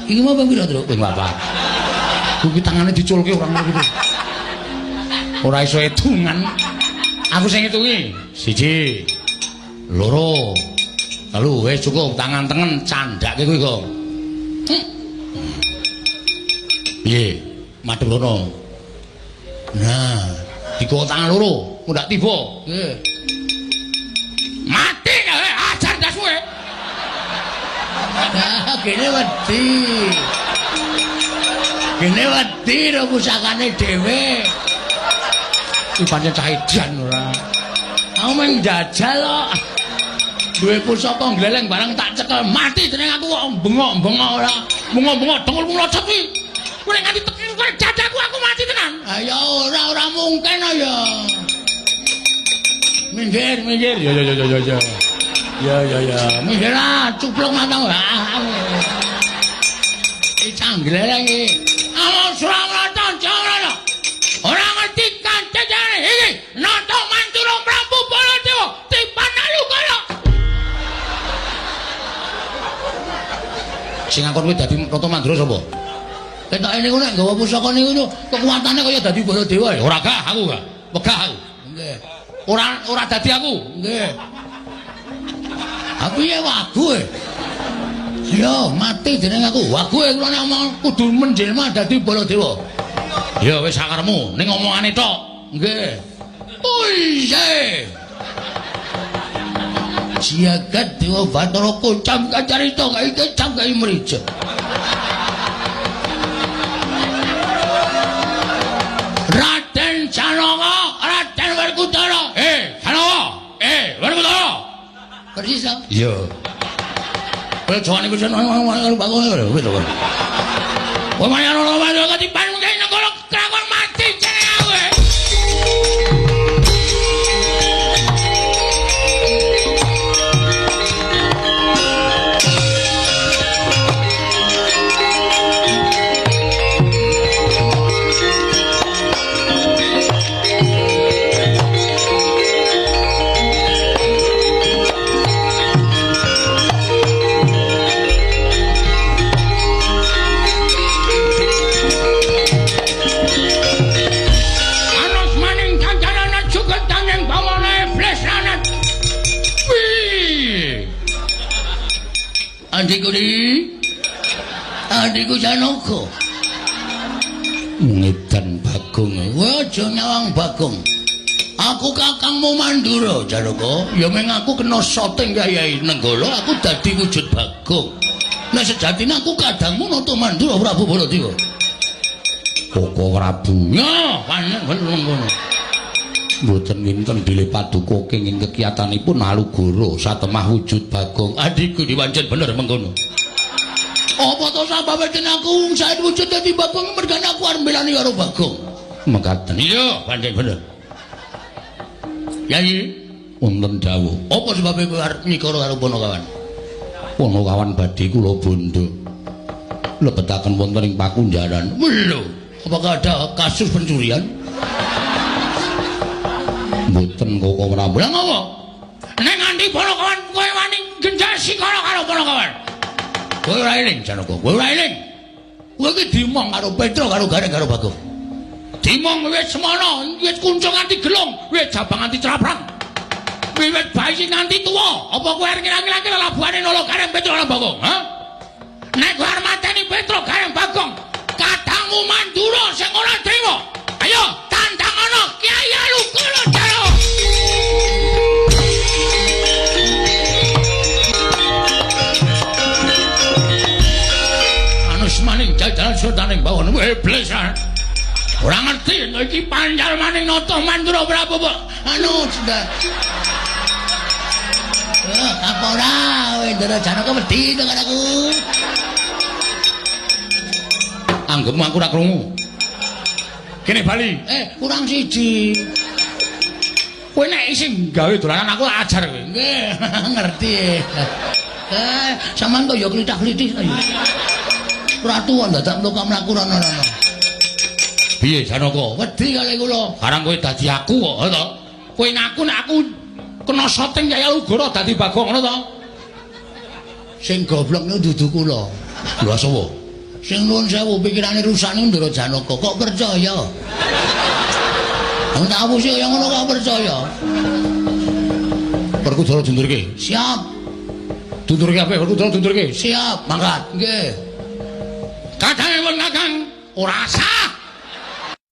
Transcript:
Iki mau ping pira, Tru? Ping 4. Kuwi tangane diculke ora ngono kuwi. Ora iso edungan. Aku sing ngitungi. 1, 2, 3. Wis cukup tangan tengen candhake kuwi kok. Piye? Madhep rono. Nah, dikok tangan loro, ndak tiba. Nggih. Mati kowe ajar dasmu e. Nah, kene wedi. Kene wedi ro pusakane dhewe. Iki pancen cah edan ora. Aku mung jajal kok. Duwe pusaka gleleng barang tak cekel mati jeneng aku kok bengok-bengok ora. Bengok-bengok dengkul mlocot kuwi. Kowe nganti tekan kowe dadaku aku mati tenan. Ayo ora mungkin ya. Minggir. Ya. Ya. Minggir ah, cupluk matamu. Iki canggleleng iki. Awak Surakarta jangan. Ora ngerti kancane iki. Nata Mantura Prabu Baladewa dipanalu kaya. Sing ngakon kuwi dadi Nata Mandura sapa? Ketoke niku nek nggawa pusaka niku kekuatane kaya dadi Baladewa ya. Ora gah aku gak. Wegah aku. Nggih. Ora dadi aku. Nggih. Aku ya wagu e. Yo mati jeneng aku. Wagu e kula nek omong kudu menjelma dadi Baladewa. Ya wis sakaremu ning omongane tok. Nggih. Oye. Jagat Dewa Bathara kocam kacarita kae kecam kae mrijo. Raden Janaka, Raden Werkudara. Janaka. Werkudara. Persis. Iya. Kowe jawane kuwi karo bakone lho wis to. Kowe mayan ora wae ketipan mungkin negara krakon mati jeneng aku. Adikku Janaka. Ngedan Bagong. Aja nyawang Bagong. Aku kakangmu Mandura, Janaka. Ya meng aku kena soting Kyai Nenggala, aku dadi wujud Bagong. Nek sejatine aku kadangmu Nata Mandura Prabu Baladewa. Koko Prabu. Ya, panen ngono. Mboten winten bilih paduka kenging kekiyatanipun Alugara satemah wujud Bagong. Adikku diwancen bener mengkono. Apa to sababe aku sae wujud dadi Bagong mergane aku arep mbelani karo Bagong. Mekaten. Iya, pancen bener. Yai, wonten dawuh. Apa sebabe kowe arep nyikara karo Panakawan? Panakawan badhe kula bondo. Lebetaken wonten ing Pakunjaran. Lho, apakah ada kasus pencurian? Mboten kok ora Lah ngopo? Nek nganti Panakawan kowe wani genjasi karo Panakawan. Kowe ora eling Janaka, kowe ora eling. Kowe iki dimong karo Petra karo Gareng karo Bagong. Dimong wis semono, wis kuncung nganti gelung, wis jabang nganti traprang. Wiwit bayi nganti tuwa, apa kowe arep ngilang-ilangi lelabuhane Nala Gareng Petra lan Bagong, ha? Nek kowe arep mateni Petra Gareng Bagong, kadangmu Mandura sing ora trima. Ayo, tandhangono Kyai Alugara Jaro. Anus maning jajalan sultaning bawon iblis. Ora ngerti iki panjal maning Nata Mandura Prabu. Anu sudah. Kapora, Indra Janaka wedi dengan aku. Anggepmu aku ora krungu. Kene bali. Kurang siji. Kowe nek isih gawe dolanan aku ajar kowe. Nggih, ngerti. Sampeyan kok ya klithah-klithih ta ya. Ratu kok dadak mlaku rono. Piye Janaka? Wedi kali kula. Karang kowe dadi aku kok, to? Kowe ngaku nek aku kena syuting Kyai Alugara dadi Bagong ngono to? Sing goblok niku dudu kula. Lha sapa? Sing nuwun sewu pikirane rusak niku Ndara Janaka. Kok percaya? Aku tak apusi kaya ngono kok percaya. Werkudara dundurke. Siap. Dundurke apik, Werkudara dundurke. Siap. Mangkat. Nggih. Kadangipun Kakang ora sah